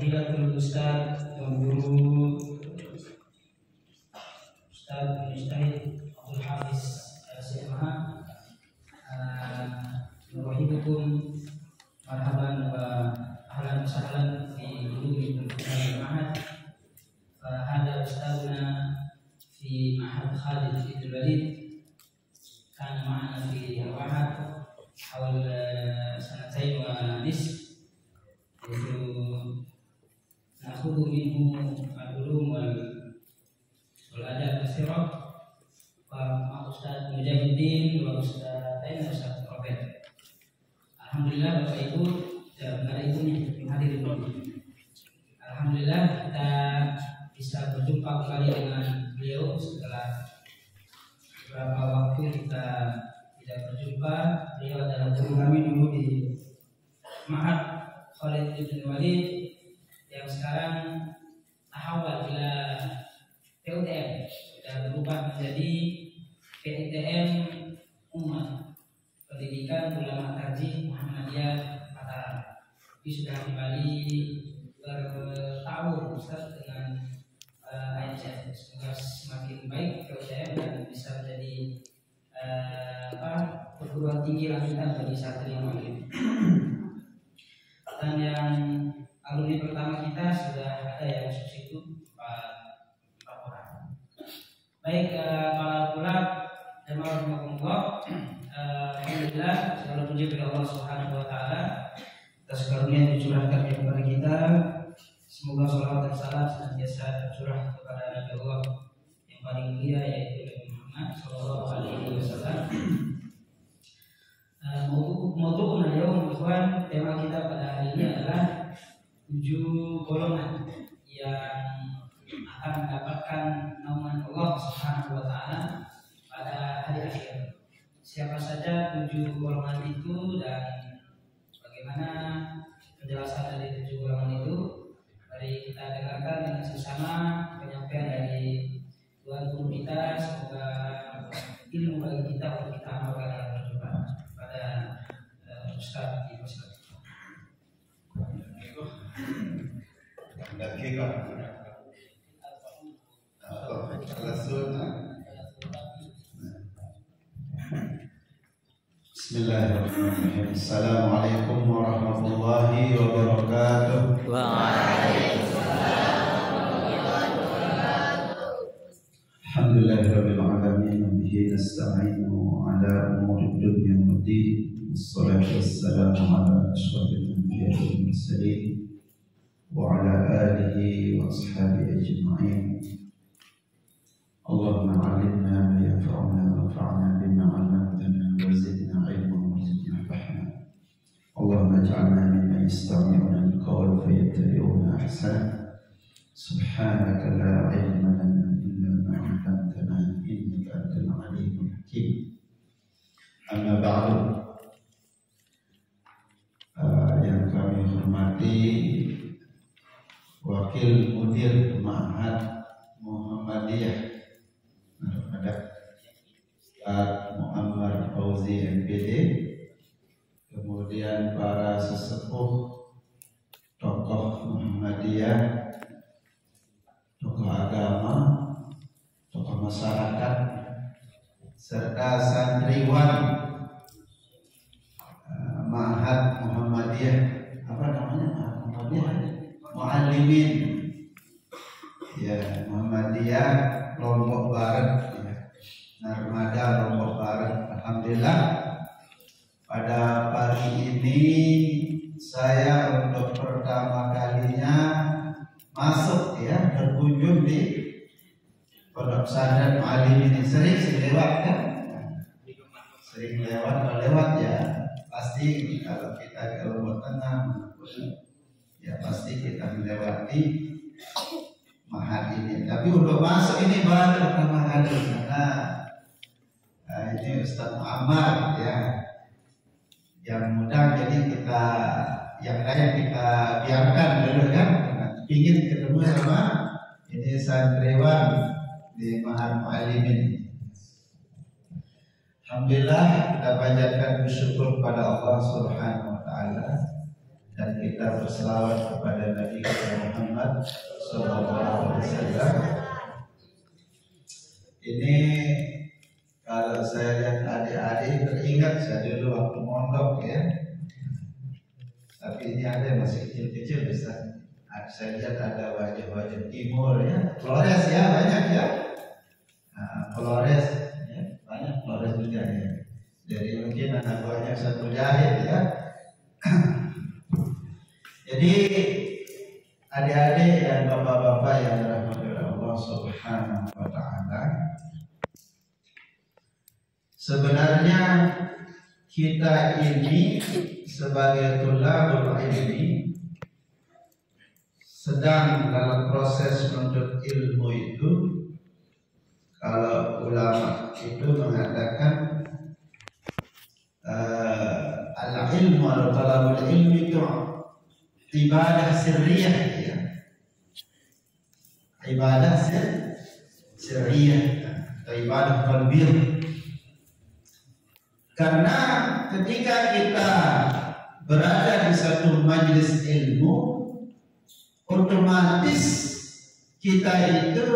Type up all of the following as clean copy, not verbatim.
Fadilatul Ustaz Tuan Guru Ustaz Mujtahid Abdul Hafiz Al-Sirmaha Nuwahibukum marhaban wa ahlan wa sahlan fi ulumi al-ma'had. Hada ustazuna fi ma'had Khalid bin Walid kana ma'ana fi al-ma'had hawl sanatain wa nisf, yaitu nakhudhu minhu al-ulum wal adab al-sirah wa Ustaz Mujahidin wa Ustaz Robert. Alhamdulillah Bapak Ibu dan para ibunya yang hadir di sini. Alhamdulillah kita bisa berjumpa kembali dengan beliau setelah beberapa waktu kita tidak berjumpa. Beliau adalah guru kami dulu di Ma'had Khalid bin Walid yang sekarang tahawal ila PUTM, sudah berubah menjadi PUTM Ummah Pendidikan Ulama Tarjih Muhammadiyah Mataram. Tapi sudah kembali bertahun Ustaz dengan ANCF. Semoga semakin baik PUTM dan bisa menjadi perguruan tinggi lanjutan bagi santri yang lain. Dan yang alumni pertama kita sudah ada yang substitut 4 orang. Baik, para ulama dan warahmatullah. Alhamdulillah, segala puji kepada Allah Subhanahu wa taala atas karunia yang dicurahkan kepada kita. Semoga salawat dan salam senantiasa tercurah kepada Nabi Allah yang paling mulia, yaitu Nabi Muhammad sallallahu alaihi wasallam. Maudu'una yaum ikhwan, tema kita pada hari ini adalah 7 golongan yang akan mendapatkan naungan Allah Subhanahu wa taala pada hari akhir. Siapa saja 7 golongan itu dan bagaimana penjelasan dari 7 golongan itu? Mari kita dengarkan dengan sesama penyampaian dari Tuan Guru kita. Semoga ilmu bagi kita untuk kita amalkan dalam kehidupan. Pada Ustaz Ibu Ustaz. Bismillahirrahmanirrahim. Assalamualaikum warahmatullahi wabarakatuh. Waalaikumsalam warahmatullahi wabarakatuh. Alhamdulillahirabbil alamin wa bihi nasta'inu ala umuri dunya waddin. Wassalatu wassalamu ala asyrafil anbiya'i wal mursalin wa ala alihi wa ashabihi ajma'in. Allahumma 'allimna ma yanfa'una wanfa'na bima 'allamtana wa zidna 'ilman warzuqna fahma. Allahumma ij'alna mimman yastami'una al-qawla fayattabi'una ahsana. Subhanaka la 'ilma lana illa ma 'allamtana innaka antal 'alimul hakim. Amma ba'du. Yang kami hormati Wakil Mudir Ma'had Muhammadiyah Ustaz Muhammad Fauzi MPD, kemudian para sesepuh, tokoh Muhammadiyah, tokoh agama, tokoh masyarakat, serta santriwan Ma'had Muhammadiyah, apa namanya? Muhammadiyah, Muallimin, ya, Muhammadiyah Lombok Barat, ya. Narmada Lombok Barat. Alhamdulillah, pada pagi ini saya untuk pertama kalinya masuk, ya, berkunjung di Pondok Pesantren Muallimin ini. Sering lewat kan? Sering lewat ya. Pasti kalau kita ke Lombok Tengah, ya pasti kita melewati Ma'had ini. Tapi untuk masuk ini baru pertama kali karena ini Ustaz Muhammad, ya, yang muda, jadi kita yang lain kita biarkan dulu kan. Ingin ketemu sama ini santriwan di Ma'had Muallimin. Alhamdulillah, kita panjatkan bersyukur kepada Allah Subhanahu wa taala dan kita berselawat kepada Nabi saya dulu waktu mondok ya. Tapi ini ada yang masih kecil-kecil Ustaz. Saya lihat ada wajah-wajah timur ya, Flores ya banyak ya. Flores ya, banyak Flores juga ya. Jadi mungkin anak buahnya satu jahit ya. Jadi adik-adik dan bapak-bapak yang dirahmati oleh Allah Subhanahu wa taala, sebenarnya kita ini sebagai tulabul ilmi sedang dalam proses menuntut ilmu itu. Kalau ulama itu mengatakan al-ilmu atau talabul ilmi itu ibadah sirriyah ya. Ibadah sirriyah atau ibadah qalbiyah. Karena ketika kita berada di satu majelis ilmu, otomatis kita itu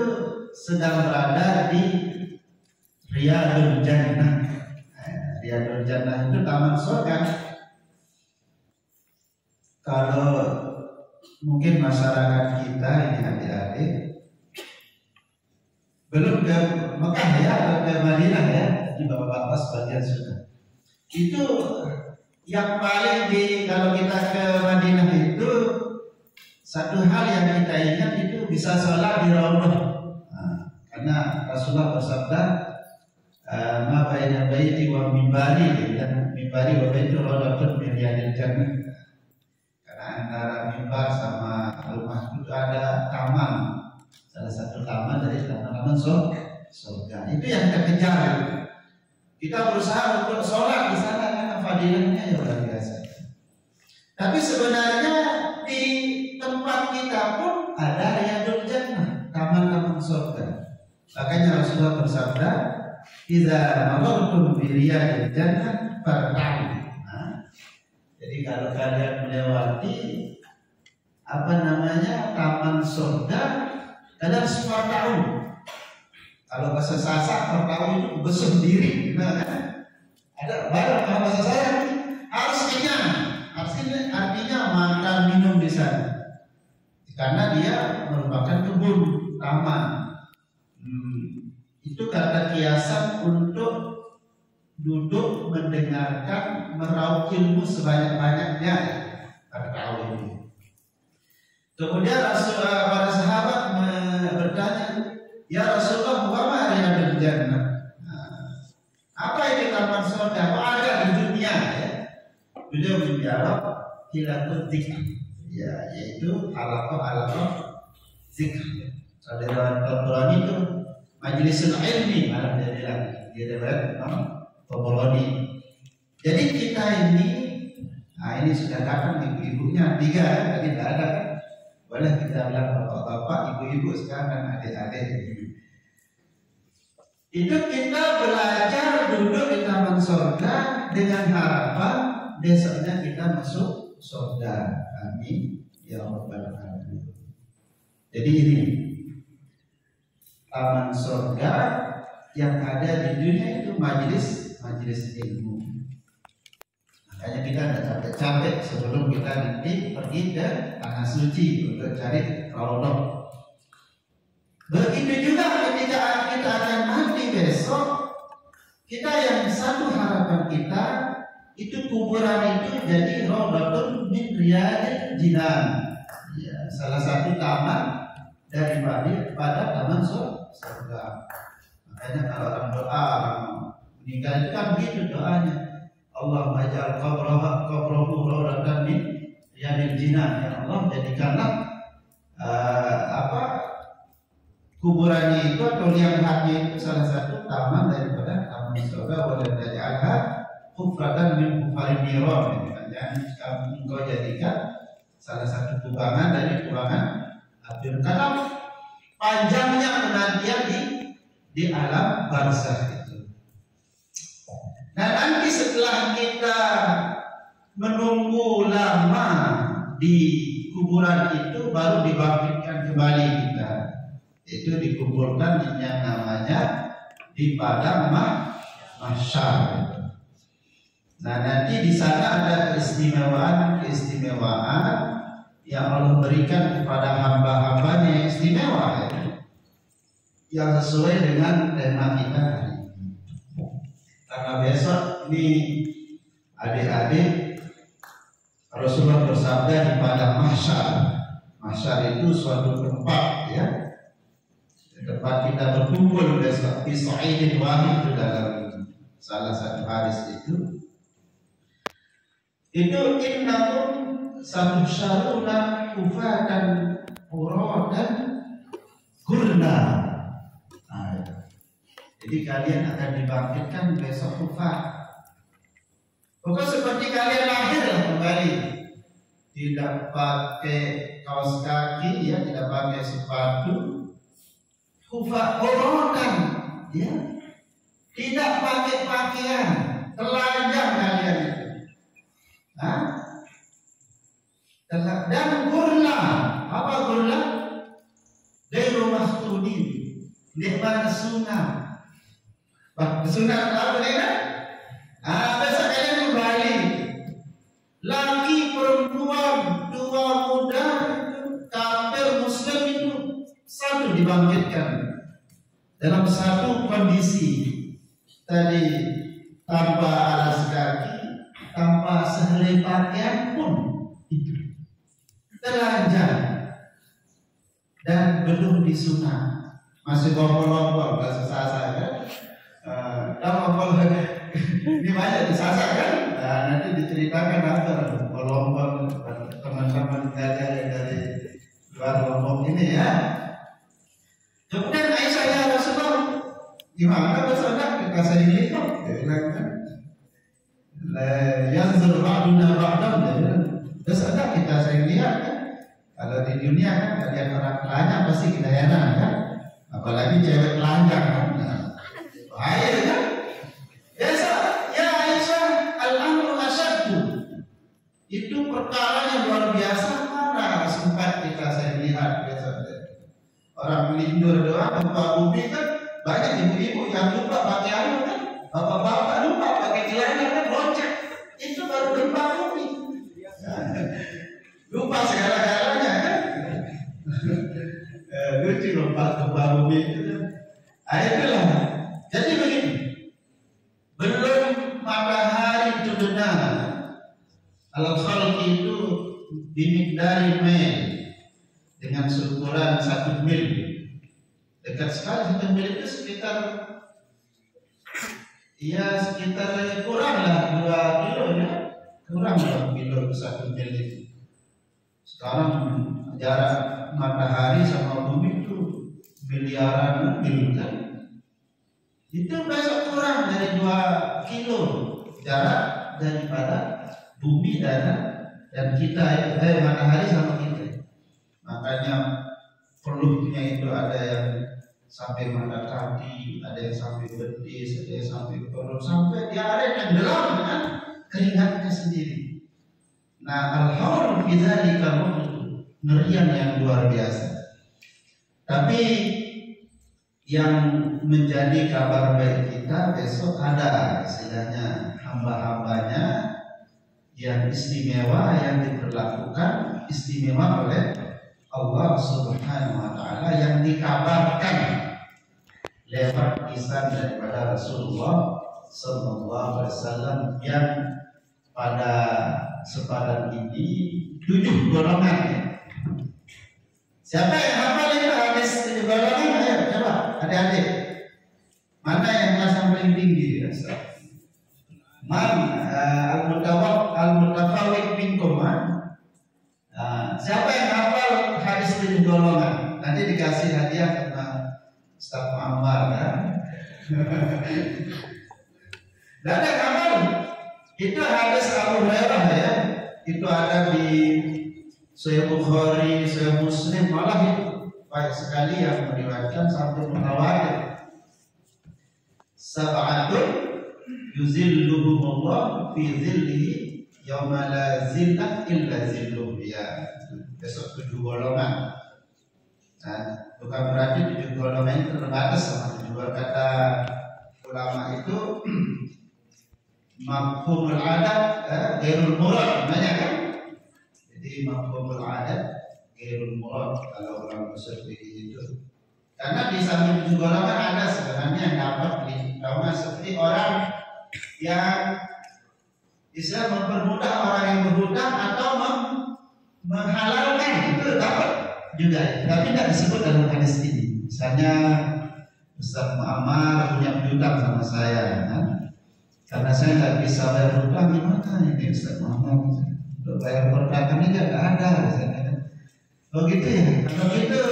sedang berada di Riyadul Jannah. Riyadul Jannah itu taman surga. Kalau mungkin masyarakat kita ini adik-adik belum ke Mekah ya atau ke Madinah ya, di bapak-bapak sebagian sudah. Itu yang paling kalau kita ke Madinah itu satu hal yang kita ingat itu bisa sholat di Raudhah. Karena Rasulullah bersabda, ma baina baiti wa mimbari, dan mimbari wa baiti raudhatun min riyadil jannah. Karena antara mimbar sama rumah itu ada taman, salah satu taman dari taman-taman surga. Itu yang kita kejar. Kita berusaha untuk sholat di sana karena fadilahnya ya luar biasa. Tapi sebenarnya di tempat kita pun ada Riyadul Jannah, taman-taman surga. Makanya Rasulullah bersabda, "Idza marartum bi riyadil jannah farta'u." Jadi kalau kalian melewati taman surga, kalian harus farta'u. Kalau bahasa Sasak farta'u itu besar diri, ada barang bahasa saya harus kenyang. Artinya makan minum di sana. Karena dia merupakan kebun, taman. Itu kata kiasan untuk duduk mendengarkan, meraup ilmu sebanyak-banyaknya pada tahun ini. Kemudian para sahabat bertanya, ya Rasulullah, wa ma riyadul jannah? Apa itu taman surga? Apa ada di dunia? Ya? Beliau menjawab, hilakut zikr, ya, yaitu halaqah zikr. Saudara Al-Quran itu majlisul ilmi, malah dia bilang di riwayat Tabarani. Jadi kita ini, ini sudah datang ibu-ibunya 3 tadi tidak ada kan? Boleh kita bilang bapak-bapak, ibu-ibu sekarang adik-adik. Itu kita belajar duduk di taman surga dengan harapan besoknya kita masuk surga. Amin ya rabbal alamin. Jadi ini taman surga yang ada di dunia itu majelis ilmu. Makanya kita tidak capek-capek sebelum kita nanti pergi ke tanah suci untuk cari Raudhah. Begitu juga ketika kita akan mati besok, kita yang satu harapan kita itu kuburan itu jadi Raudhatun min riyadil jinan. Ya, salah satu taman dari pada taman surga. Makanya kalau orang doa meninggal itu kan begitu doanya. Allahumma ja'al qabrahu rawdatan min riyadil jinan. Ya Allah, jadikanlah kuburannya itu atau liang hati itu salah satu taman daripada taman surga. Wa la taj'alha hufratan min hufarin niran. Jangan engkau jadikan salah satu kubangan dari kubangan api. Karena panjangnya penantian di alam barzakh itu. Nah, nanti setelah kita menunggu lama di kuburan itu baru dibangkitkan kembali kita. Itu dikuburkan yang namanya di padang mahsyar. Nah, nanti di sana ada keistimewaan yang Allah berikan kepada hamba-hambanya yang istimewa, ya, yang sesuai dengan tema kita hari ini. Karena besok ini adik-adik Rasulullah bersabda di padang mahsyar. Mahsyar itu suatu tempat, ya, tempat kita berkumpul besok di sa'idin wahid, itu dalam salah satu hadis itu innakum satusharuna kufatan uratan gurna. Jadi kalian akan dibangkitkan besok kufat. Bukan seperti kalian lahir kembali, tidak pakai kaos kaki, ya, tidak pakai sepatu, kufat uratan, ya, tidak pakai pakaian, telanjang kalian itu. Dan gurla, apa gurla? Gairu mahtudin, nikmat sunnah. Sunnah apa dia? Besok kalian kembali, laki perempuan, tua muda, kafir muslim itu satu dibangkitkan dalam satu kondisi. Tadi tanpa alas kaki, tanpa sehelai pakaian pun itu telanjang dan belum disunat, masih ngompol-ngompol bahasa Sasa kan? Ngompol ini banyak disasar kan? Nah, nanti diceritakan apa ngompol teman-teman yang dari luar ngomong ini, ya. Kemudian Aisyah, ya Rasulullah, gimana bersaudara kita sendiri kok? Dia bilang kan, yanzur ba'duna ba'dam, dia bilang, bersaudara kita sering lihat kan, kalau di dunia kan kalian orang telanjang pasti kita heran kan, apalagi cewek telanjang kan, bahaya kan? Biasa, ya Aisyah, al-amru asyaddu, itu perkara yang luar biasa. Mana sempat kita sering lihat besok orang melindur doang, gempa bumi kan. Banyak ibu-ibu yang lupa pakai anu kan, bapak-bapak lupa pakai celana kan, loncat. Itu baru gempa bumi. Lupa segala-galanya kan. Lucu lupa gempa bumi itu. Itulah. Jadi begini, belum matahari itu benar. Kalau khalqi itu dimikdari mil, dengan ukuran 1 mil. Dekat sekali, 1 mil itu sekitar kurang lah 2 kilo, ya, kurang 2 kilo 1 mil itu. Sekarang jarak matahari sama bumi itu miliaran mil kan. Itu besok kurang dari 2 kilo jarak daripada bumi dan kita, matahari sama kita. Makanya peluhnya itu ada yang sampai mata kaki, ada yang sampai betis, ada yang sampai perut, sampai dia ada yang tenggelam dengan keringatnya sendiri. Nah, al-hawl fi dzalika ngerian yang luar biasa. Tapi yang menjadi kabar baik kita, besok ada istilahnya hamba-hambanya yang istimewa, yang diperlakukan istimewa oleh Allah Subhanahu wa Ta'ala, yang dikabarkan lewat kisah daripada Rasulullah Sallallahu Alaihi Wasallam, yang pada sepadan ini 7 golongan, ya. Siapa yang hafal itu hadis 7 golongan? Ayo coba adik-adik, mana yang kelas yang paling tinggi? Man al-mutafawwid minkum. Siapa yang hafal hadis 7 golongan? Nanti dikasih hadiah karena Ustaz Muammar kan. Dan ada hafal itu hadis Abu Hurairah, ya. Itu ada di Sahih Bukhari, Sahih Muslim, malah itu baik sekali yang meriwayatkan sampai mutawatir. Sab'atun yuzilluhumullah fi zillihi yauma la zillah illa zilluh, ya. Besok 7 golongan. Nah, bukan berarti 7 golongan itu terbatas sama 7 golongan. Kata ulama itu mafhumul adat ghairul murad namanya kan. Jadi mafhumul adat ghairul murad kalau orang seperti itu. Karena di samping juga kan ada sebenarnya yang dapat dilakukan seperti orang yang bisa mempermudah orang yang berhutang atau menghalalkan, itu dapat juga, tapi tidak disebut dalam hadis ini. Misalnya Ustaz Muammar punya hutang sama saya, kan? Karena saya nggak bisa bayar hutang, gimana ini Ustaz Muammar? Untuk bayar perdagangan ini nggak ada, misalnya. Oh gitu ya, kalau gitu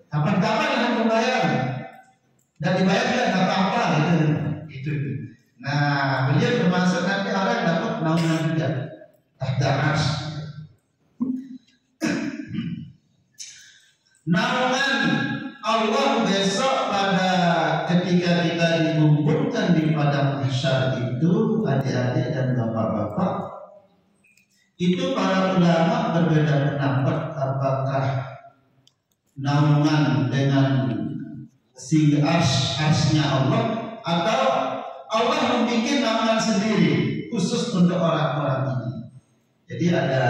kapan-kapan yang membayar dan dibayar tidak apa-apa gitu. Nah, beliau termasuk nanti orang yang dapat naungan juga tahta arsy. Naungan Allah besok pada ketika kita dikumpulkan di padang mahsyar itu, adik-adik dan bapak-bapak, itu para ulama berbeda pendapat apakah naungan dengan arsy-nya Allah atau Allah membuat naungan sendiri khusus untuk orang-orang ini. Jadi ada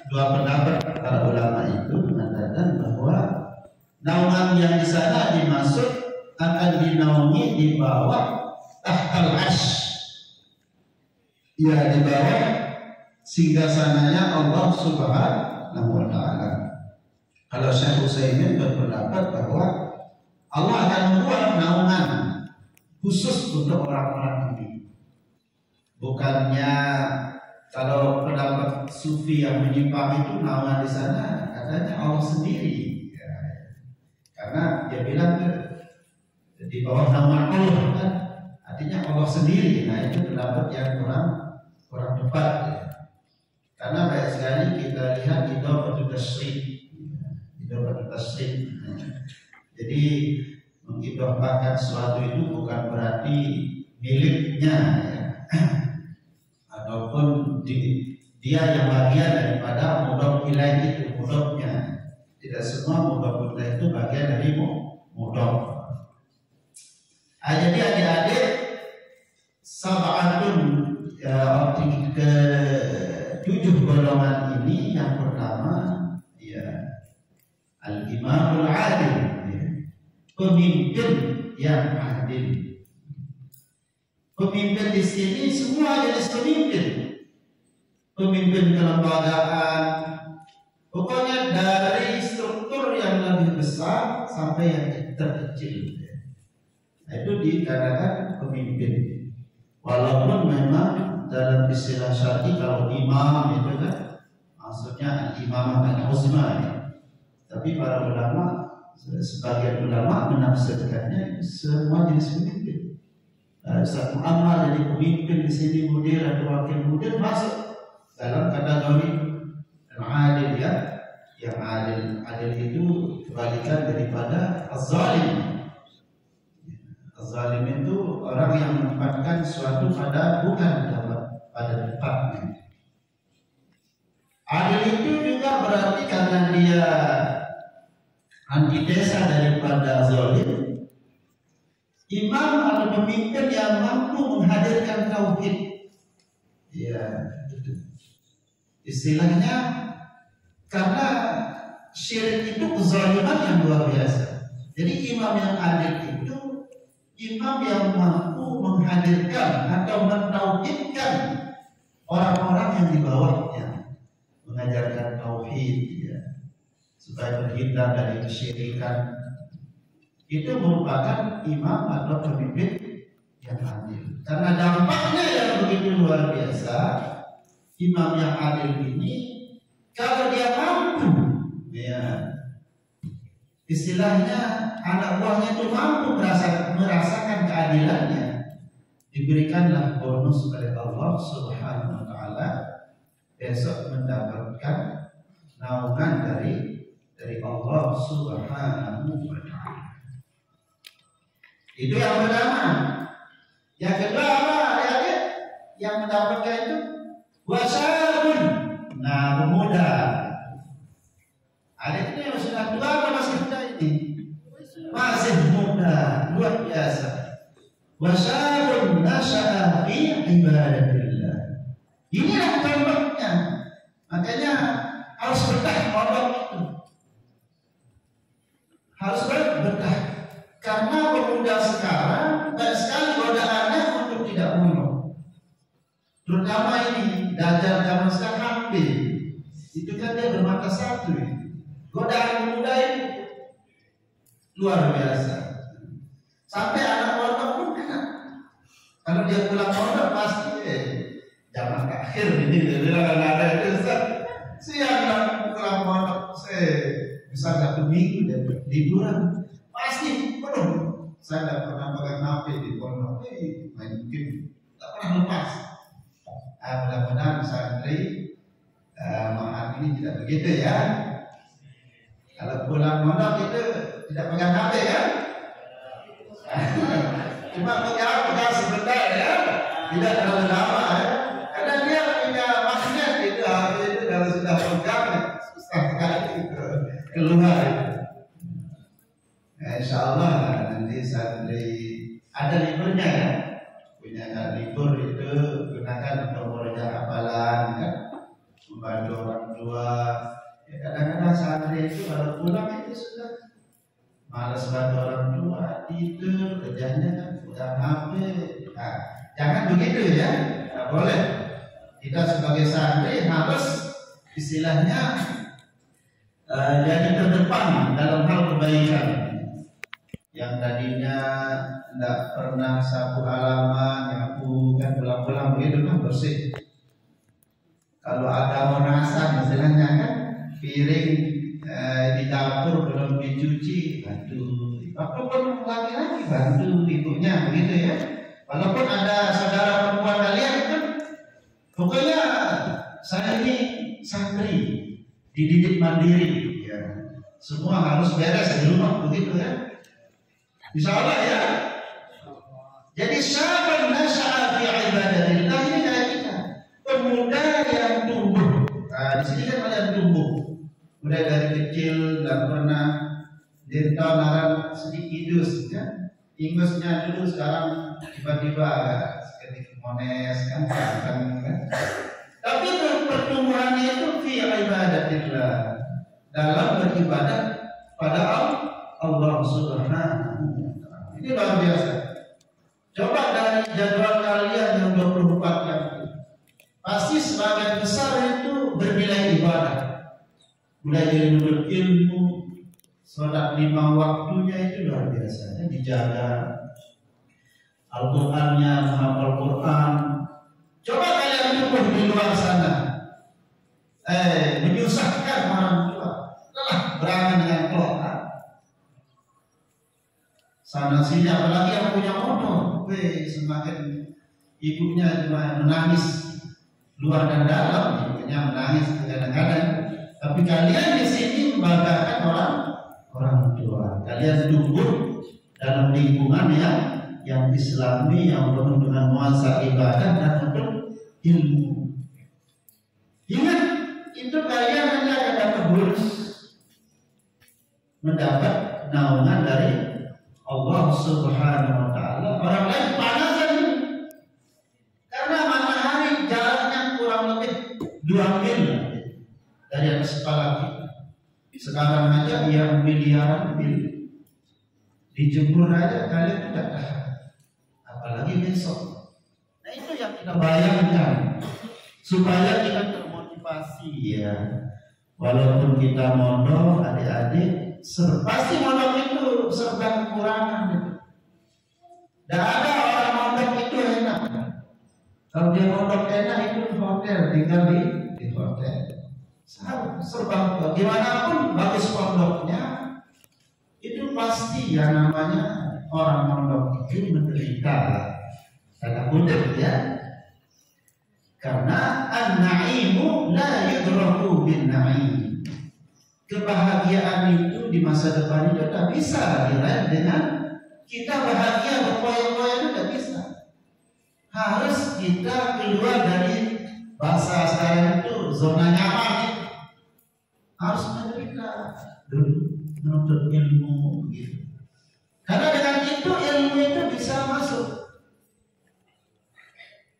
dua pendapat para ulama itu mengatakan bahwa naungan yang di sana dimaksud akan dinaungi di bawah tahtal arsy. Ya, di bawah singgasananya Allah Subhanahu wa taala. Kalau Syekh Utsaimin berpendapat bahwa Allah akan membuat naungan khusus untuk orang-orang ini. Bukannya kalau pendapat sufi yang menyimpang itu naungan di sana katanya Allah sendiri. Ya. Karena dia bilang di bawah naungan Allah kan artinya Allah sendiri. Nah itu pendapat yang kurang tepat. Ya. Karena banyak sekali kita lihat idhofatul tasyrif. Jadi mengidhofahkan sesuatu itu bukan berarti miliknya ya. Ataupun dia yang bagian daripada mudhof ilaih itu, mudhofnya. Tidak semua mudhof ilaih itu bagian dari mudhof. Jadi adik-adik sab'atun ke 7 golongan ini, yang pertama ya al-imamul adil, ya. Pemimpin yang adil. Pemimpin di sini semua jenis pemimpin. Pemimpin kelembagaan, pokoknya dari struktur yang lebih besar sampai yang terkecil. Nah, itu dikatakan pemimpin. Walaupun memang dalam istilah syar'i kalau imam itu kan maksudnya imam al-uzma ya. Tapi para ulama, sebagian ulama menafsirkannya semua jenis pemimpin. Ustaz Muammar jadi pemimpin di sini, mudir atau wakil mudir masuk dalam kategori al-adil ya. Yang adil itu kebalikan daripada az-zalim. Az-zalim itu orang yang menempatkan sesuatu bukan pada tempatnya. Adil itu juga berarti karena dia antitesa daripada zalim. Imam atau pemimpin yang mampu menghadirkan tauhid. Ya, istilahnya karena syirik itu kezaliman yang luar biasa. Jadi imam yang adil itu imam yang mampu menghadirkan atau mentauhidkan orang-orang yang di bawahnya, mengajarkan tauhid ya, supaya terhindar dari kesyirikan. Itu merupakan imam atau pemimpin yang adil. Karena dampaknya yang begitu luar biasa, imam yang adil ini kalau dia mampu ya, istilahnya anak buahnya itu mampu merasakan keadilannya, diberikanlah bonus oleh Allah Subhanahu wa taala besok mendapatkan naungan dari Allah Subhanahu wa taala. Itu yang pertama. Yang kedua apa adik-adik? Yang mendapatkan itu wasyabun. Nah, pemuda. Adik ini sudah tua atau masih muda ini? Masih muda, luar biasa. Wasyabun nasya'a fi ibadatillah. Inilah contohnya. Makanya harus berkah pondok itu. Harus berkah. Karena pemuda sekarang banyak sekali godaannya untuk tidak pondok. Terutama ini dajjal zaman sekarang hampir. Itu kan dia bermata satu. Godaan pemuda ini luar biasa. Sampai anak pondok pun kena. Kalau dia pulang pondok pasti zaman akhir ini dia bilang ada itu siang pulang pondok bisa 1 minggu dan liburan pasti penuh. Saya tidak pernah pegang HP di pondok, mungkin tak pernah lepas. Mudah-mudahan santri maaf ini tidak begitu ya. Kalau pulang pondok itu tidak pegang HP kan? Cuma pegang sebentar ya, tidak terlalu lama ya. Karena dia punya magnet itu HP itu kalau sudah pegang susah sekali keluar. Insya Allah nanti santri ada liburnya ya, punya libur itu gunakan untuk belajar hafalan kan, membantu orang tua. Ya, kadang-kadang santri itu kalau pulang itu sudah malas bantu orang tua, tidur, kerjanya kan pegang HP. Nah, jangan begitu ya, nggak boleh. Kita sebagai santri harus istilahnya jadi terdepan dalam hal kebaikan. Yang tadinya tidak pernah sapu halaman, nyapu kan pulang-pulang begitu kan bersih. Kalau ada merasa istilahnya kan piring di dapur belum dicuci, bantu. Walaupun laki-laki bantu ibunya begitu ya. Walaupun ada saudara perempuan kalian kan, pokoknya saya ini santri dididik mandiri ya. Semua harus beres di rumah begitu ya. Insya Allah ya. Jadi syabun nasya'a fi ibadatillah ini kayak kita, pemuda yang tumbuh. Nah, di sini kan ada yang tumbuh. Mulai dari kecil dan pernah dirtawaran sedikit ya. Ingusnya dulu sekarang tiba-tiba seperti mones kan. Tapi pertumbuhannya itu fi ibadatillah, dalam beribadah pada Allah Subhanahu wa Ta'ala. Ini luar biasa. Coba dari jadwal kalian yang 24 jam pasti sebagian besar itu bernilai ibadah. Mulai dari menuntut ilmu, sholat 5 waktunya itu luar biasa. Dijaga Al-Qur'annya, menghafal Quran. Coba kalian tumbuh di luar sana, menyusahkan orang tua, telah berangan dengan Quran. Sana sini apalagi yang punya motor, semakin ibunya cuma menangis luar dan dalam, ibunya menangis kadang-kadang. Tapi kalian di sini membanggakan orang tua. Kalian tumbuh dalam lingkungan yang Islami, yang penuh dengan nuansa ibadah dan untuk ilmu. Ingat, itu kalian hanya akan dapat bonus, mendapat naungan dari Allah Subhanahu wa Ta'ala. Orang lain panasan ini karena matahari jaraknya kurang lebih 2 mil dari atas kepala kita. Sekarang aja yang miliaran mil dijemur aja kalian tidak tahan, apalagi besok. Nah itu yang kita bayangkan supaya kita termotivasi ya. Walaupun kita mondok, adik-adik pasti mondok itu serba kekurangan. Dan ada orang mondok itu enak. Kalau dia mondok enak itu di hotel, tinggal di hotel. Serba bagaimanapun bagus pondoknya, itu pasti yang namanya orang mondok itu menderita. Tanda kutip ya. Karena an-na'imu la yudraku bin na'im. Kebahagiaan itu di masa depan itu tak bisa diraih dengan kita bahagia berpoya-poya, itu tak bisa. Harus kita keluar dari bahasa sekarang itu zona nyaman. Harus menderita dulu, menuntut ilmu gitu. Karena dengan itu ilmu itu bisa masuk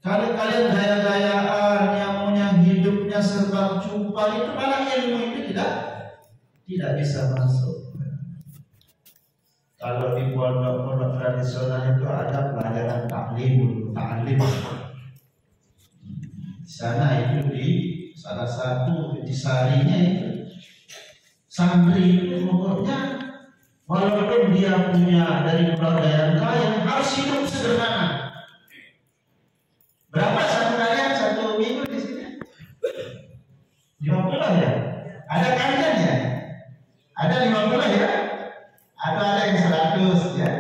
Kalau kalian gaya-gayaan yang punya hidupnya serba cupang, itu malah ilmu itu tidak bisa masuk. Kalau di pondok-pondok tradisional itu ada pelajaran taklim. Di sana itu di salah satu intisarinya itu santri itu pokoknya walaupun dia punya dari keluarga yang kaya harus hidup sederhana. Berapa satu kalian satu minggu di sini? 50 ya? Ada kalian ya? Ada 50 ya? Atau ada yang 100 ya?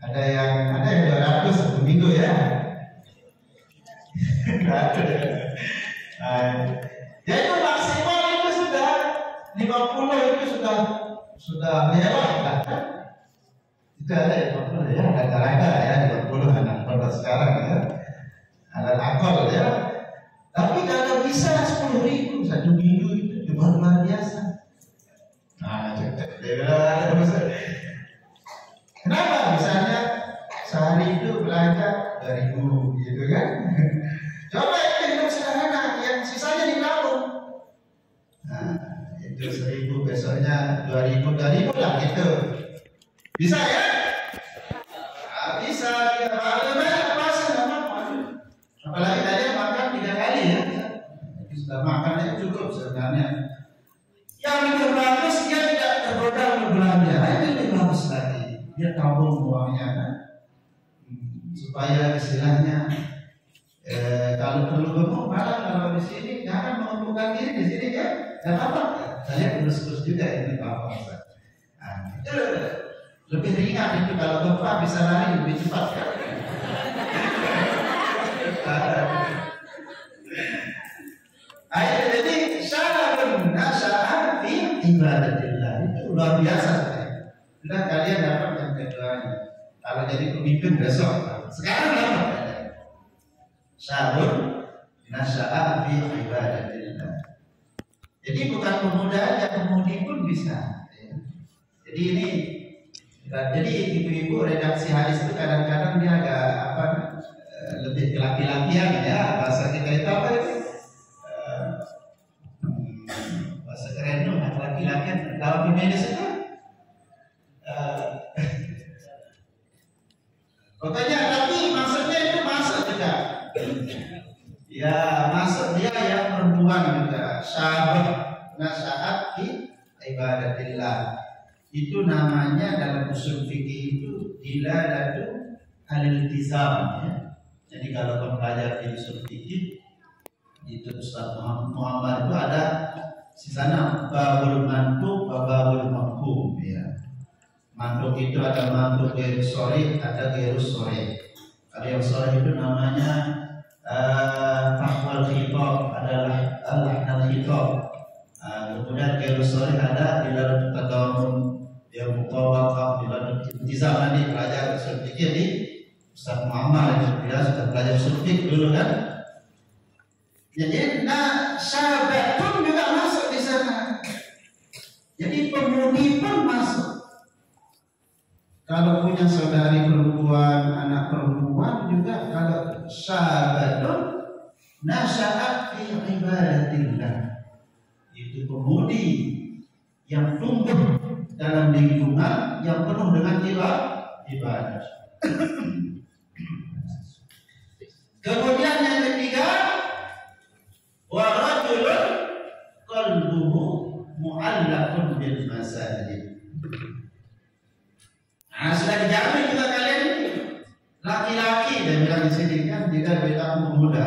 Ada yang 200 satu minggu ya? Ya itu maksimal itu sudah 50 itu sudah mewah lah kan? Itu ada 50 ya, rata-rata ya 50 anak pondok sekarang ya, anak akal ya. Tapi kalau bisa 10.000 satu minggu itu luar biasa. Nah, kenapa? Misalnya sehari itu belanja 2.000 gitu kan? Coba itu hidup sederhana, yang sisanya ditabung. Nah, itu 1.000 besoknya 2.000 lah gitu. Bisa ya? Nah, bisa ya. Banyak puasa nggak apa-apa. Apalagi tadi makan 3 kali ya. Sudah makan itu cukup sebenarnya. Yang lebih bagus dia tidak tergoda untuk belanja. Itu lebih bagus lagi. Dia tabung uangnya kan. Supaya istilahnya kalau perlu gemuk malah kalau di sini jangan mengumpulkan diri di sini ya. Dan apa? Saya terus juga ini apa? Nah, itu lebih ringan itu kalau gempa bisa lari lebih cepat kan. Jadi syarafun nasya'an fi ibadatillah itu luar biasa. Sudah kalian dapat yang keduanya. Kalau jadi pemimpin besok. Sekarang dapat. Syarafun nasya'an fi ibadatillah. Jadi bukan pemuda aja, pemudi pun bisa. Jadi ini, jadi ibu-ibu redaksi hadis itu kadang-kadang dia agak lebih laki-lakian ya, bahasa kita itu apa itu? Bahasa keren tuh, laki-lakian. Kalau feminis itu pokoknya, tapi maksudnya itu masuk juga. Ya, masuk dia yang perempuan juga. Syabah nasya'at fi ibadatillah. Itu namanya dalam usul fikih itu dilalatu al-iltizam ya. Jadi kalau pembelajar di usul fikih itu Ustaz Muhammad itu ada di sana babul mantuk, babul mafhum ya. Mantuk itu ada mantuk gerus sore, ada gerus sore. Kalau yang sore itu namanya fahwal khitab, adalah al khitab. Kemudian gerus sore ada di dalam tadamun yang mutawaqaf, di dalam intizam. Nanti belajar usul fikih di Ustaz Muhammad itu dia sudah belajar usul fikih dulu kan. Jadi syabat pun juga masuk di sana. Jadi pemudi pun masuk. Kalau punya saudari perempuan, anak perempuan juga kalau syabatun nasya'at fi ibadatillah. Itu pemudi yang tumbuh dalam lingkungan yang penuh dengan ibadah. Kemudian yang ketiga, wa rajulun qalbuhu mu'allaqun bil masajid. Nah, sudah dijamin juga kalian ini laki-laki, dan bilang di sini kan tidak beda pemuda.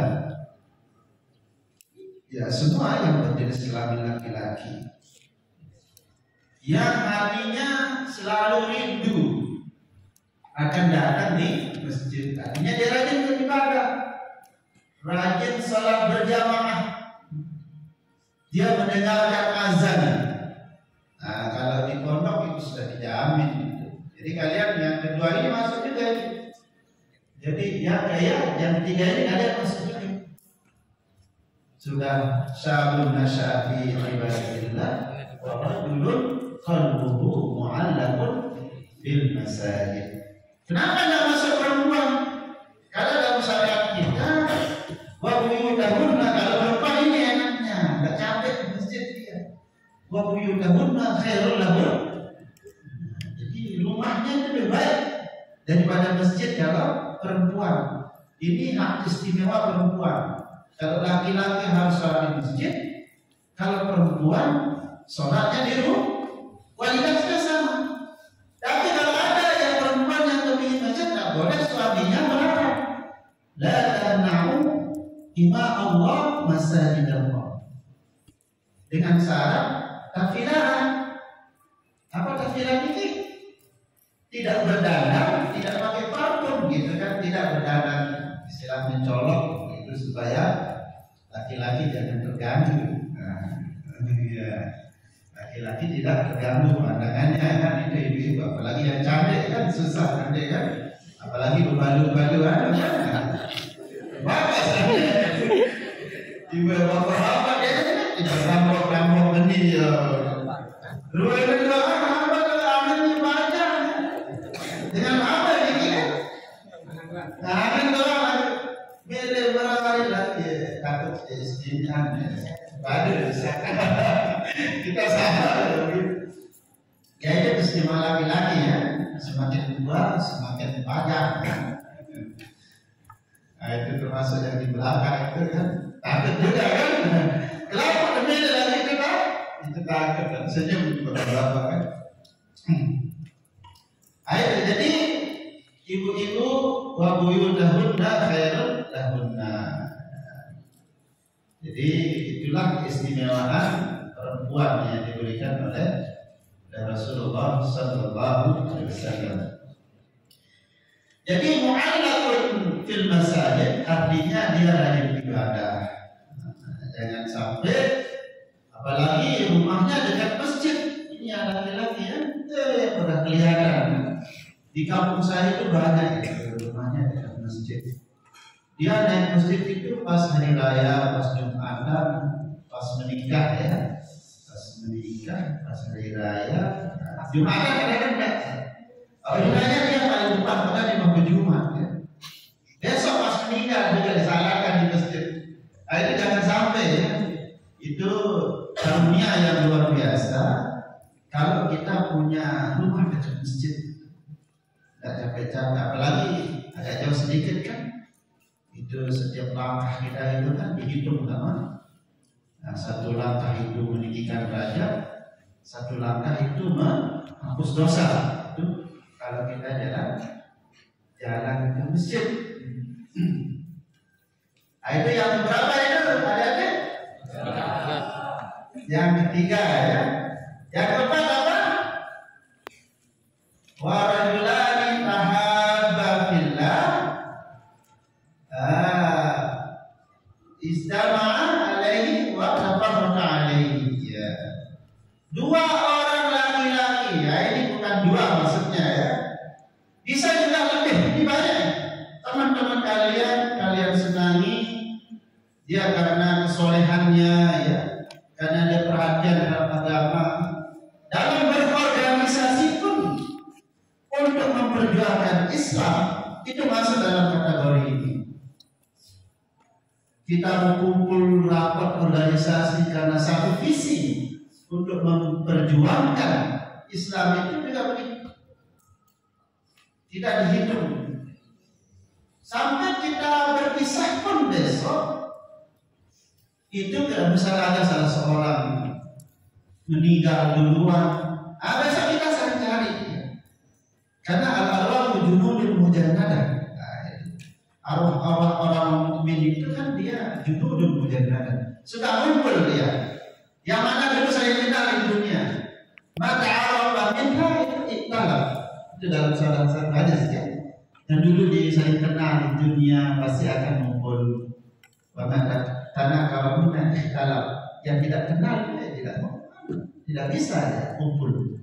Ya, semua yang berjenis kelamin laki-laki yang hatinya selalu rindu akan datang di masjid. Artinya dia rajin beribadah, rajin salat berjamaah, dia mendengarkan azan. Nah, kalau di pondok itu sudah dijamin. Jadi kalian yang kedua ini masuk juga. Jadi yang ketiga ini kalian masuk juga. Sudah syabun nasyafi ibadatillah wa rajulun qalbuhu mu'allaqun bil masajid. Kenapa tidak masuk perempuan? Kalau dalam syariat kita buyutahunna khairul lahun. Jadi rumahnya itu lebih baik daripada masjid kalau perempuan. Ini hak istimewa perempuan. Kalau laki-laki harus sholat di masjid, kalau perempuan sholatnya di rumah. Kualitasnya sama. Tapi kalau ada yang perempuan yang lebih masjid, tak boleh suaminya melarang. La tana'u ima Allah masajidallah. Dengan syarat takfiran. Apa takfiran ini? Tidak berdandan, tidak pakai parfum gitu kan, tidak berdandan, istilah mencolok itu supaya laki-laki jangan terganggu. Laki-laki tidak terganggu pandangannya kan, itu ibu-ibu, apalagi yang cantik kan susah cantik kan, apalagi berbalu-balu kan. Bapak saya, ibu bapak dia tidak rambut benih ya. Dua apa amannya banyak. Dengan apa ini? Aman doang. Beda berapa lagi takut istimewa. Ada kita sama. Ya itu istimewa laki-laki ya. Semakin tua semakin banyak. Nah, itu termasuk yang di belakang itu kan takut juga kan. Kenapa beda lagi kita? Itu takut dan senyum beberapa kan. Ayo, jadi ibu-ibu wa buyutahunna khairul lahunna. Jadi itulah keistimewaan perempuan yang diberikan oleh Rasulullah sallallahu alaihi wasallam. Jadi mu'allaqun fil masajid artinya dia rajin ibadah. Jangan sampai apalagi rumahnya dekat masjid. Ini laki-laki ya, pernah kelihatan. Di kampung saya itu banyak ya, rumahnya dekat masjid. Dia naik masjid itu pas hari raya, pas Jumatan, pas menikah ya, pas menikah, pas hari raya. Jumatan kadang-kadang enggak. Hari raya dia paling depan karena dia mau ke Jumat ya. Besok pas menikah juga disalahkan di masjid. Nah, itu jangan sampai ya. Itu karunia yang luar biasa. Kalau kita punya rumah dekat masjid, tidak capek-capek, apalagi agak jauh sedikit kan, itu setiap langkah kita itu kan dihitung sama. Nah, satu langkah itu meninggikan derajat, satu langkah itu menghapus dosa. Itu kalau kita jalan ke masjid. Nah, itu yang berapa itu? Ada? Yang ketiga ya. Yang keempat apa? Wa rajulani tahabba fillah istama'a alaihi wa tafarraqa alaihi. Ya. Dua orang laki-laki, ya ini bukan dua maksudnya ya. Bisa juga lebih banyak. Teman-teman kalian senangi dia karena kesolehannya ya, karena dia perhatian terhadap agama. Dalam berorganisasi pun untuk memperjuangkan Islam itu masuk dalam kategori ini. Kita berkumpul rapat organisasi karena satu visi untuk memperjuangkan Islam itu juga begitu. Tidak dihitung. Sampai kita berpisah pun besok itu kalau misalnya ada salah seorang meninggal duluan, besok kita saling cari ya. Karena al-arwah junudun mujannadah. Arwah orang mukmin itu kan dia junudun mujannadah. Sudah ngumpul dia. Yang mana dulu saya kenal di dunia. Maka arwah minha iktalaf. Itu dalam salah satu hadis ya. Dan dulu saya kenal di dunia pasti akan ngumpul. Karena kalau minha iktalaf, yang tidak kenal tidak mau. Tidak bisa ya kumpul.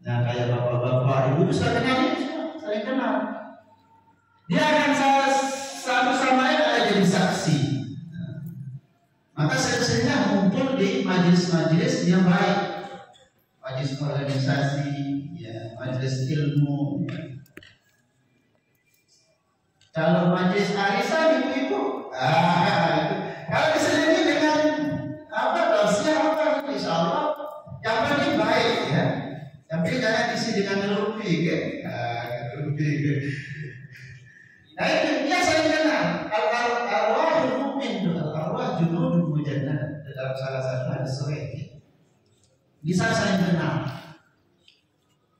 Nah kayak bapak-bapak ibu bisa kenal ini semua, saling kenal. Dia akan satu sama lain ada jadi saksi. Nah, maka seharusnya kumpul di majelis-majelis yang baik, majelis organisasi, ya, majelis ilmu. Ya. Kalau majelis arisan ibu-ibu, kalau diselingi dengan apa dosia apa, insya Allah. Yang penting Tapi jangan isi dengan ngelupi, kan? Ngelupi. Nah itu dia saling kenal. Al-arwahul mu'min, al-arwah junudun mujannah. Dalam salah satu hadis sahih. Bisa saling kenal.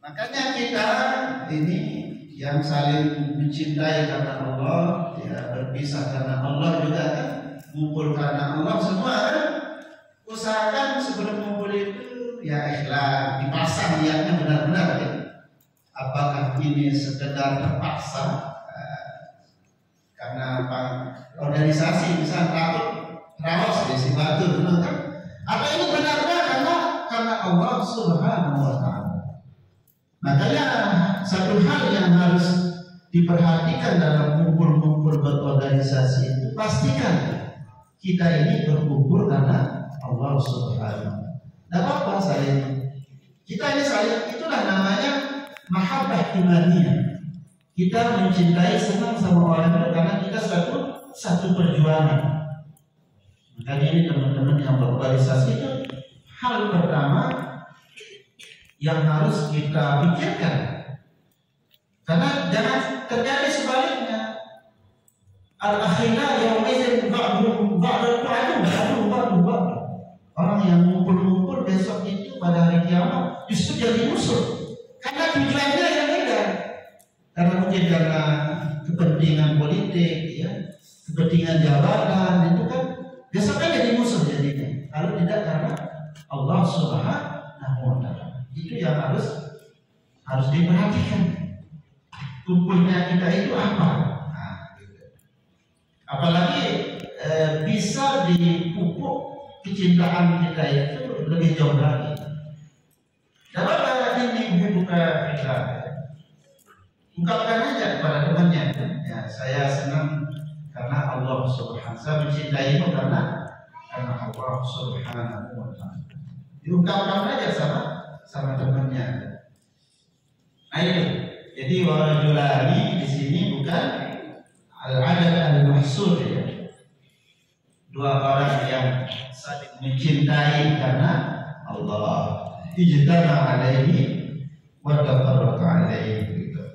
Makanya kita ini yang saling mencintai karena Allah, ya berpisah karena Allah juga kan, ngumpul karena Allah semua kan. Usahakan sebelum ngumpul itu ya ikhlas, dipasang niatnya benar-benar ya. Apakah ini sekedar terpaksa karena organisasi misal takut rawas di si batu benar kan? Apa ini benar-benar karena Allah Subhanahu wa Ta'ala. Makanya satu hal yang harus diperhatikan dalam kumpul-kumpul berorganisasi itu, pastikan kita ini berkumpul karena Allah Subhanahu. Tidak apa-apa saling. Kita ini saling, itulah namanya mahabbah imaniyah. Kita mencintai, senang sama orang itu karena kita satu perjuangan. Makanya ini teman-teman yang berorganisasi itu hal pertama yang harus kita pikirkan. Karena jangan terjadi sebaliknya. Al-akhila yawmizin ba'du orang yang ngumpul-ngumpul besok itu pada hari kiamat justru jadi musuh. Karena tujuannya yang beda. Karena mungkin karena kepentingan politik, ya, kepentingan jabatan itu kan besoknya jadi musuh jadinya. Kalau tidak karena Allah Subhanahu wa Ta'ala. Itu yang harus diperhatikan. Kumpulnya kita itu apa? Nah, gitu. Apalagi bisa dipupuk kecintaan kita itu lebih jauh lagi. Dapat ini buka kita, ungkapkan aja kepada temannya. Ya, saya senang karena Allah Subhanahu. Saya mencintaimu karena Allah Subhanahu wa Ta'ala. Diungkapkan aja sama temannya. Ayo. Jadi warajulani di sini bukan al-adad al-mahsud ya. Dua orang yang saling mencintai karena Allah. Ijtama alaihi wa tafarraqa alaihi gitu.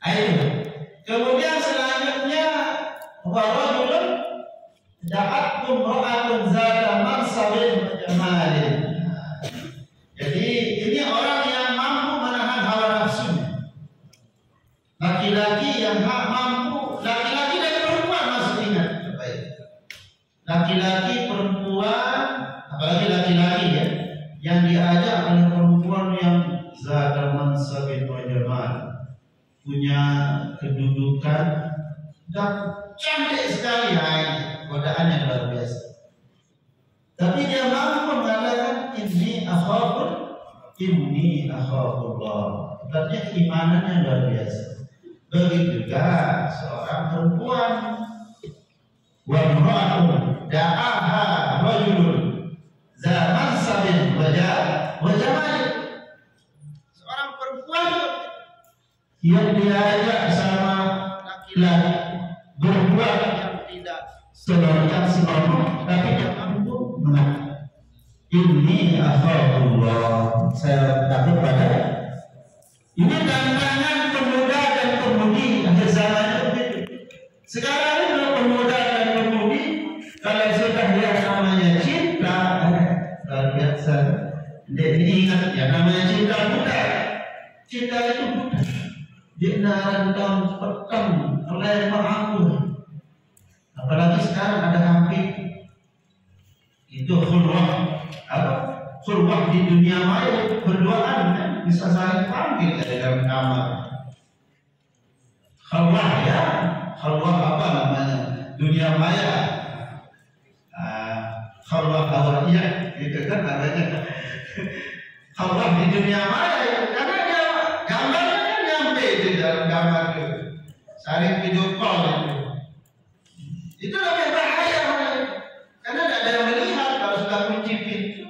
Ayo. Kemudian selanjutnya warajulun da'atkum ra'atun zata mansabin wa jamalin. Jadi ini orang yang mampu menahan hawa nafsunya. Laki-laki yang mampu, laki-laki dan perempuan masih ingat. Baik. Laki-laki perempuan, apalagi laki-laki ya, yang diajak oleh perempuan yang zata mansabin wa jamal, punya kedudukan dan cantik sekali, godaannya luar biasa. Tapi dia mampu mengatakan ini akhafullah. Artinya keimanannya luar biasa. Begitu juga seorang perempuan, wa imra'atun da'aha rajulun zaman sabin wa jamal. Seorang perempuan yang diajak sama laki-laki berbuat yang tidak senonoh, tapi dia mampu mengatakan ini akhafullah, saya takut pada ini. Tantangan pemuda dan pemudi akhir zaman itu begitu. Sekarang ini pemuda dan pemudi kalau sudah lihat namanya cinta, luar biasa. Dia ingat ya namanya cinta buta. Cinta itu buta. Dinaran dan petang oleh mengaku. Apalagi sekarang ada hampir itu khulwah. Apa? Khulwah di dunia maya berduaan ya? Bisa saling panggil di dalam kamar. Khulwah ya, khulwah apa namanya? Dunia maya. Khulwah awalnya itu kan adanya. Khulwah di dunia maya karena dia gambarnya kan nyampe di dalam kamar itu. Saling video call itu. Itu lebih bahaya karena tidak ada yang melihat kalau sudah kunci pintu.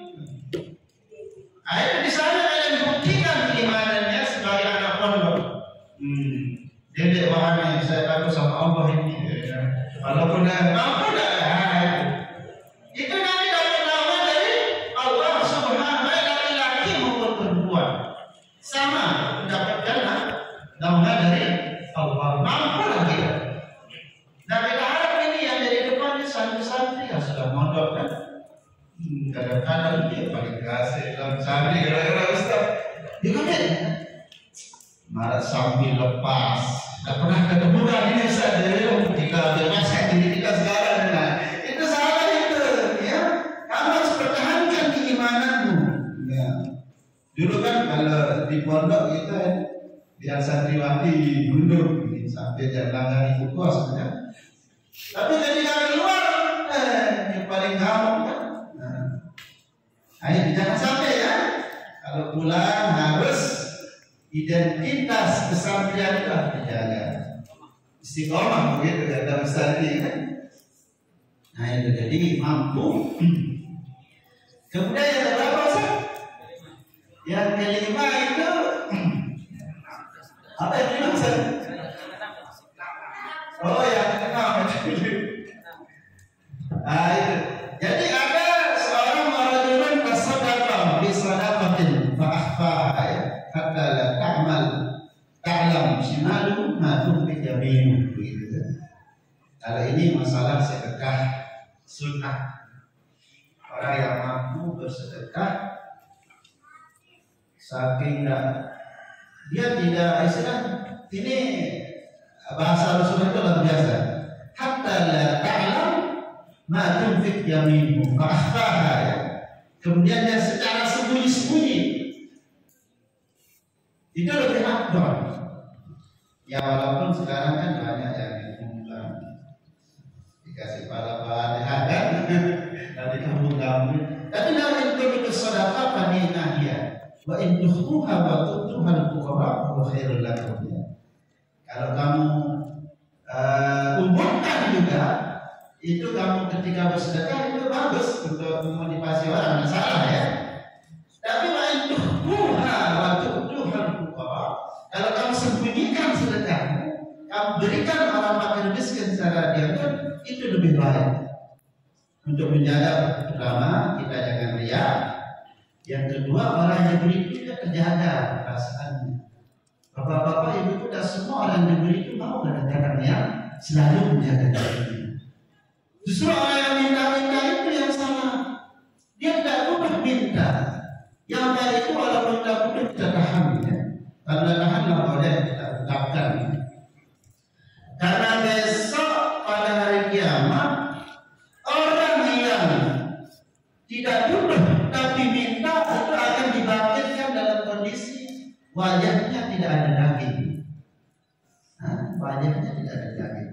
Akhirnya di sana ada yang buktikan keimanannya sebagai anak pondok. Dedek wahana yang saya takut sama Allah ini. Walaupun dah mampu dah. Itu nanti dapat nama dari Allah Subhanahu wa Ta'ala, laki-laki maupun perempuan. sama mendapatkan naungan dari Allah, mampu lagi. Nah kita harap ini yang dari depan ini santri-santri yang sudah mondok kan, kadang-kadang dia paling kasih dalam santri gara-gara Ustaz juga kan malah sambil lepas. Tidak pernah ketemu ini Ustaz ketika bebaskan diri kita sekarang. Nah itu salah itu ya. Kamu harus pertahankan keimananmu ya. Dulu kan kalau di pondok kita biar santriwati mundur sampai jangan ikut kos ya. Tapi ketika keluar yang paling kamu kan. Ayo jangan sampai ya. Kalau pulang harus identitas kesampian itu harus dijaga. Istiqomah begitu kata Ustaz kan. Nah itu jadi mampu. Kemudian yang berapa Ustaz? Yang kelima itu apa yang kelima Ustaz? Oh yang keenam itu. Nah itu. Jadi ada seorang rajulun tasaddaqa bi sadaqatin fa akhfaha hatta la ta'lam shimalu ma tunfiq yaminu begitu. Kalau ini masalah sedekah sunnah. Orang yang mampu bersedekah saking dia tidak istilah ini bahasa Rasulullah itu luar biasa. Hatta la ta'lam ma tunfiq yaminu fa akhfaha ya. Kemudian dia secara sembunyi-sembunyi itu lebih afdal. Ya walaupun sekarang kan banyak yang dikumpulkan dikasih Fatihah kan nanti kampung-kampung. Tapi dalam itu sedekah fadinahiyah wa in tukhfuha wa tu'tuha al-fuqara wa khairul lakum. Kalau kamu umumkan juga itu kamu ketika bersedekah itu bagus untuk memotivasi orang, tidak salah ya. Tapi wa in tukhfuha wa tu'tuha al-fuqara, kalau kamu sembunyikan sedekahmu, kamu berikan orang fakir miskin secara diam-diam, itu lebih baik. Untuk menjaga pertama kita jangan riya. Yang kedua orang yang beri itu juga terjaga perasaannya. Bapak-bapak ibu kita semua orang yang beri itu mau kadang-kadang yang selalu menjaga dirinya. Justru orang yang minta-minta itu yang salah. Dia tidak mudah minta. Yang baik itu walaupun tidak mudah kita tahan ya. Karena tahanlah boleh kita ungkapkan. Karena besok pada hari kiamat orang yang tidak butuh tapi minta itu akan dibangkitkan dalam kondisi wajahnya tidak ada daging. Nah, wajahnya tidak ada daging.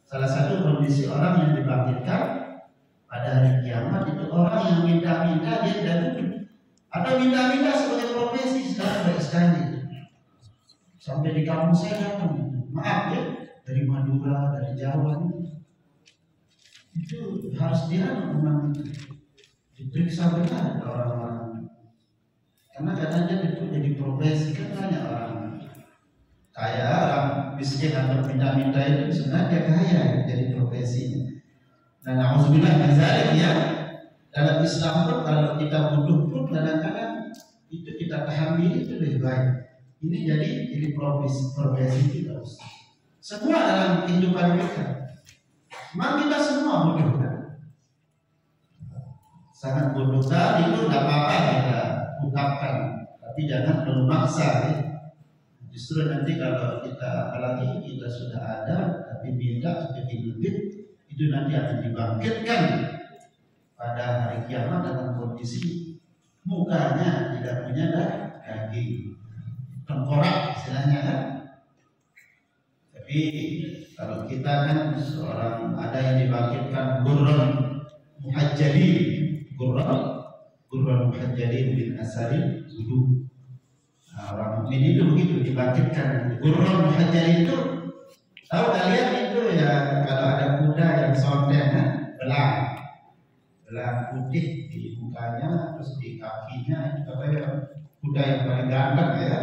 Salah satu kondisi orang yang dibangkitkan pada hari kiamat itu orang yang minta-minta dia tidak butuh atau minta-minta sebagai profesi sekarang banyak sekali. Sampai di kampung saya datang, maaf ya, dari Madura, dari Jawa itu harus dia memang diperiksa benar orang-orang, karena katanya itu jadi profesi. Kan banyak orang kaya, orang miskin atau minta-minta itu sebenarnya kaya jadi profesinya. Nah, alhamdulillah misalnya ya dalam Islam pun kalau kita butuh pun kadang-kadang itu kita tahan diri itu lebih baik. Ini jadi profesi kita. Semua dalam kehidupan kita. Memang kita semua butuh kan? Sangat butuh itu tidak apa-apa kita ungkapkan, tapi jangan terlalu maksa ya. Justru nanti kalau kita apalagi kita sudah ada tapi minta lebih itu nanti akan dibangkitkan pada hari kiamat dalam kondisi mukanya tidak punya daging, tengkorak istilahnya kan. Tapi kalau kita kan seorang ada yang dibangkitkan gurran muhajjalin bin asari wudu. Nah, orang mukmin itu begitu dibangkitkan. Gurran muhajjalin itu tahu kalian itu ya, kalau ada kuda yang sonden belang putih di mukanya terus di kakinya, itu katanya kuda yang paling ganteng ya.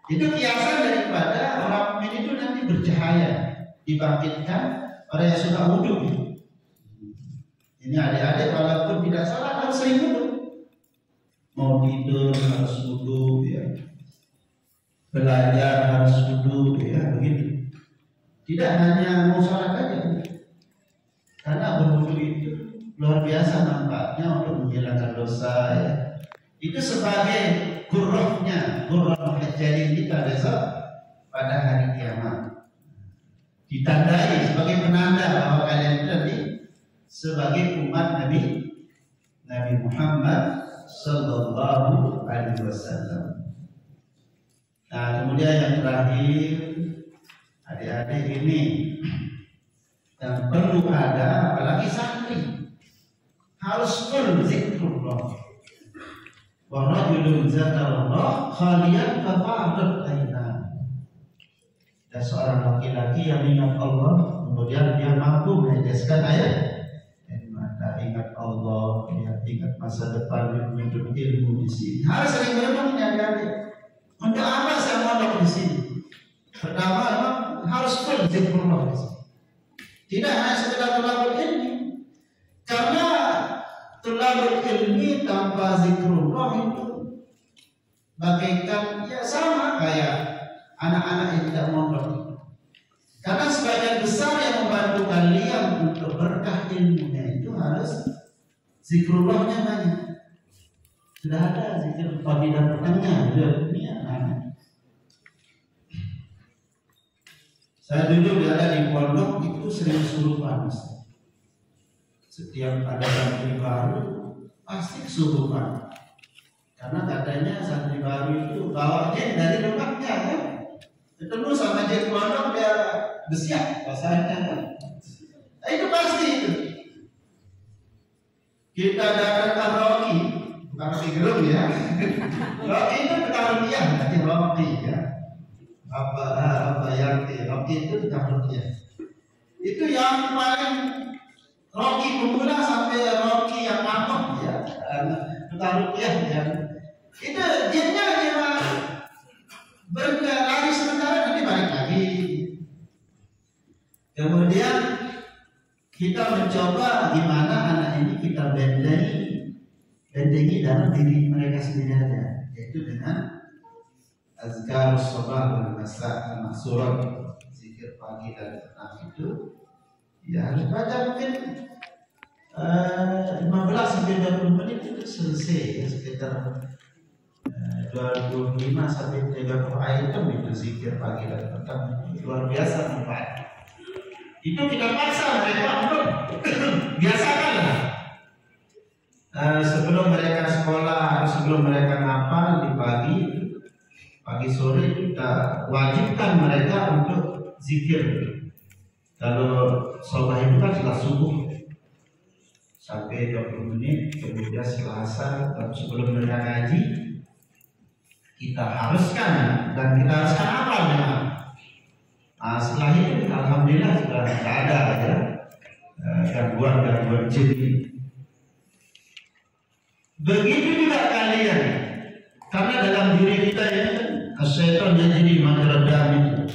Itu kiasan daripada orang mukmin itu nanti bercahaya, dibangkitkan orang yang suka wudu. Ini adik-adik walaupun tidak salah harus sering wudu. Mau tidur harus wudu ya. belajar harus wudu, ya begitu. Tidak hanya mau sholat aja, karena berwudu itu luar biasa manfaatnya untuk menghilangkan dosa, ya. Itu sebagai gurrahnya, gurrah muhajjalin kita besok pada hari kiamat. Ditandai sebagai penanda bahwa kalian itu nanti sebagai umat Nabi Muhammad Sallallahu Alaihi Wasallam. Nah, kemudian yang terakhir, adik-adik ini yang perlu ada, apalagi santri, harus full zikrullah. Wa rajulun zakarallah khaliyan fa'adat ainan. Dan seorang laki-laki yang ingat Allah, kemudian dia mampu meneteskan air mata. Ingat Allah, ya, ingat masa depan, menuntut ilmu di sini. Harus sering merenung, adik-adik. Untuk apa saya mondok di sini? Pertama, memang harus full zikrullah di sini. Tidak hanya sekedar tulabul ilmi, karena tulabul ilmi tanpa zikrullah itu bagaikan, ya sama kayak anak-anak yang tidak mondok. Karena sebagian besar yang membantu kalian untuk berkah ilmunya itu harus zikrullahnya banyak. Sudah ada zikir pagi dan petangnya, ini anak. Saya dulu ada di pondok itu sering kesurupan. Setiap ada santri baru pasti kesurupan. Karena katanya santri baru itu bawa jin dari rumahnya, kan? Ketemu sama jin pondok dia besiak rasanya, kan? Nah, itu pasti itu. Kita datang Rocky, bukan Rocky Gerung, ya. Rocky itu karunia, nanti Rocky, ya. Apa yang Rocky itu karunia. Itu yang paling Rocky pemula sampai Rocky yang mampu, ya. Karunia, ya. Itu jinnya cuma berlari sementara, nanti balik lagi. Kemudian kita mencoba gimana anak ini kita bendengi dalam diri mereka sendiri aja, yaitu dengan azkarus sabah wal masa, maksurat, zikir pagi dan petang itu ya harus baca mungkin 15 sampai 20 menit itu selesai, ya, sekitar 25 sampai 30 item itu zikir pagi dan petang, luar biasa manfaat. Itu kita paksa mereka untuk biasakanlah. Sebelum mereka sekolah, sebelum mereka ngapal di pagi sore kita wajibkan mereka untuk zikir. Kalau sholat itu kan setelah subuh sampai 20 menit, kemudian Selasa sebelum mereka ngaji kita haruskan, dan kita haruskan hafal memang. Nah, setelah itu alhamdulillah sudah tidak ada, ya, gangguan jin. Begitu juga kalian, karena dalam diri kita ya, syaitan jadi meredam itu.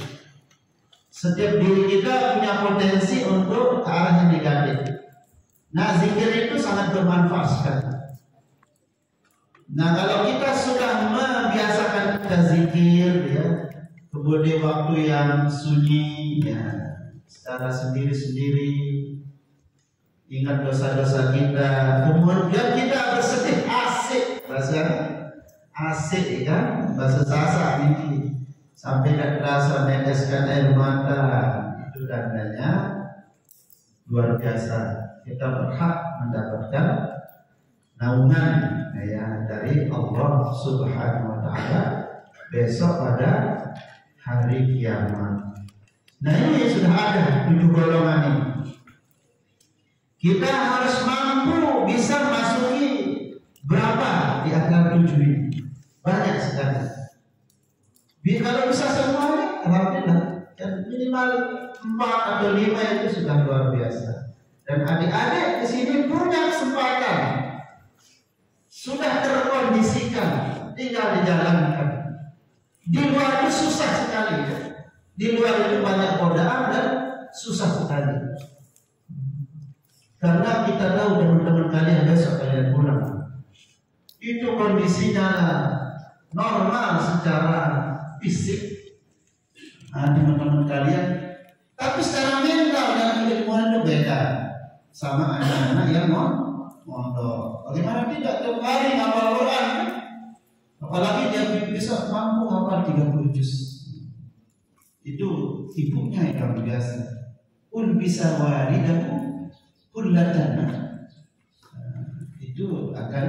Setiap diri kita punya potensi untuk ke arah yang negatif. Nah, zikir itu sangat bermanfaat sekali. Nah, kalau kita sudah membiasakan kita zikir, ya, kemudian waktu yang sunyi, ya, secara sendiri-sendiri, ingat dosa-dosa kita, kemudian kita bersedih, asik, bahasa asik, kan, bahasa Sasak ini, sampai tidak terasa meneteskan air mata, itu tandanya luar biasa. Kita berhak mendapatkan naungan, ya, dari Allah Subhanahu Wa Taala besok pada hari kiamat. Nah, ini sudah ada 7 golongan ini. Kita harus mampu bisa masuki berapa di antara 7 ini. Banyak sekali. Kalau bisa semuanya, alhamdulillah. Dan minimal 4 atau 5 itu sudah luar biasa. Dan adik-adik di sini punya kesempatan, sudah terkondisikan, tinggal dijalankan. Di luar itu susah sekali, ya. Di luar itu banyak godaan dan susah sekali. Karena kita tahu teman-teman kalian besok kalian pulang, itu kondisinya normal secara fisik teman-teman kalian, tapi secara mental dan keilmuan itu beda sama anak-anak yang mondok. Bagaimana tidak tiap hari hafal Quran kan? Apalagi dia bisa mampu hafal 30 juz. Itu ibunya yang biasa. Pun bisa walidahu kullatana. Itu akan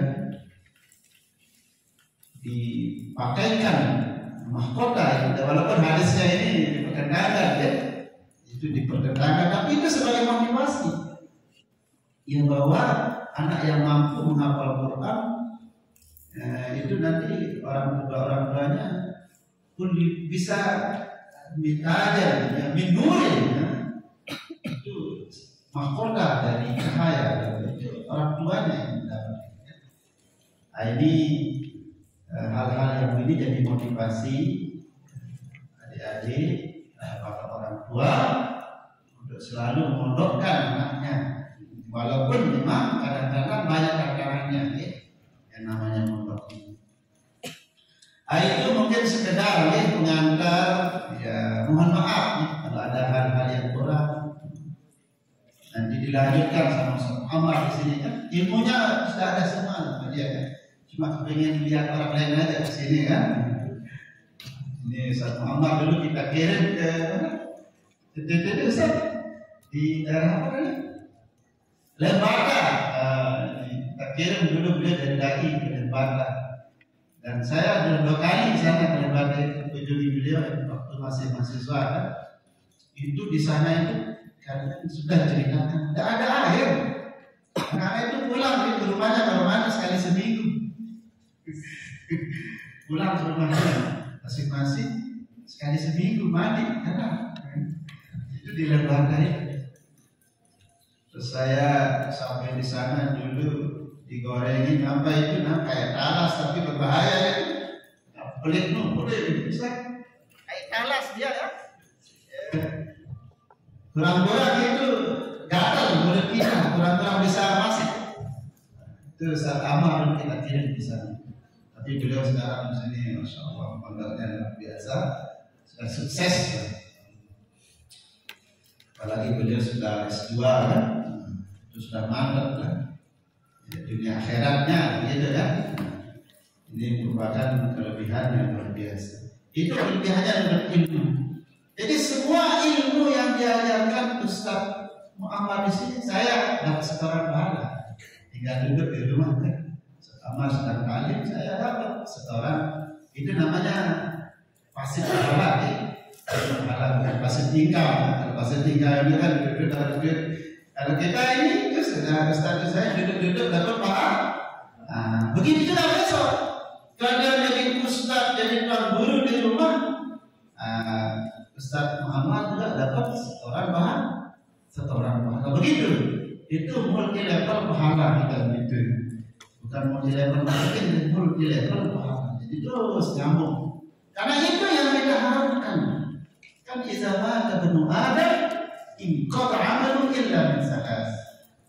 dipakaikan mahkota. Walaupun hadisnya ini diperkenalkan ya, itu diperkenalkan, tapi itu sebagai motivasi yang bahwa anak yang mampu menghafal Quran itu nanti orang tuanya pun bisa ajar ya, minurin ya. Itu mahkota dari cahaya itu orang tuanya yang mendapatkan. Ini hal-hal yang ini jadi motivasi adik-adik para orang tua untuk selalu memondokkan anaknya, walaupun memang kadang-kadang banyak tantangannya ya, yang namanya mondok ini. Itu mungkin sekedar ya, pengantar ya, mohon maaf ya, kalau ada hal-hal yang kurang nanti dilanjutkan sama Amar di sini kan, ilmunya sudah ada semua dia kan, cuma pengen lihat orang lain aja di sini kan. Ini Ustaz Muhammad dulu kita kirim ke mana? Ustaz di daerah apa tadi? Lembaga. Kita kirim dulu beliau dari Daki ke Lembaga. Dan saya dua kali di sana ke Lembaga kunjungi beliau waktu masih mahasiswa kan. Itu di sana itu karena sudah ceritakan tidak ada air. Karena itu pulang ke rumahnya kalau mandi sekali seminggu. Pulang ke rumahnya masing-masing sekali seminggu mandi karena itu di Lembaga itu. Terus saya sampai di sana dulu digorengin apa itu kayak talas tapi berbahaya ya. Pelit boleh bisa kayak talas dia ya. Kurang-kurang itu gatal mulut kita, kurang-kurang bisa masak. Itu saat amal kita kirim di sana. Tapi beliau sekarang di sini, masya Allah, pondoknya luar biasa, sudah sukses. Apalagi beliau sudah S2 kan, itu sudah mantap kan. Ya, dunia akhiratnya, gitu kan. Ini merupakan kelebihan yang luar biasa. Itu kelebihannya dengan ilmu. Jadi semua ilmu yang diajarkan Ustaz Muhammad di sini, saya dapat setoran pahala. Tinggal duduk di rumah kan. Sama sedang alim saya dapat setoran. Itu namanya pasif pahala ya. Pahala bukan pasif tinggal. Kalau pasif tinggal itu kan duduk. Kalau kita ini itu sudah status saya duduk dapat pahala. Nah, begitu juga besok. Kalau dia jadi ustaz, jadi tuan guru di rumah, Ustaz Muhammad juga dapat setoran pahala. Begitu. Itu multi level pahala kita gitu. Bukan multi level marketing, multi level pahala. Jadi terus nyambung. Karena itu yang kita harapkan. Kan izama tabnu Adam in qata amalu illa min salas.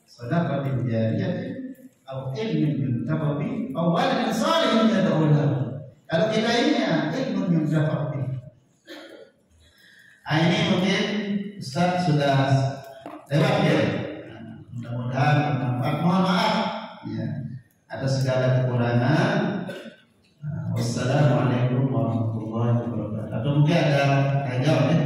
Sadaqatin jariyatin atau ilmin yuntafa'u bihi atau waladin salihin yad'u lahu. Kalau kita ini ya ilmu yuntafa'u bihi. Ini mungkin Ustaz sudah lewat ya. Mudah-mudahan bermanfaat. Mohon maaf ya atas segala kekurangan. Wassalamualaikum warahmatullahi wabarakatuh. Atau mungkin ada tanya jawab ya.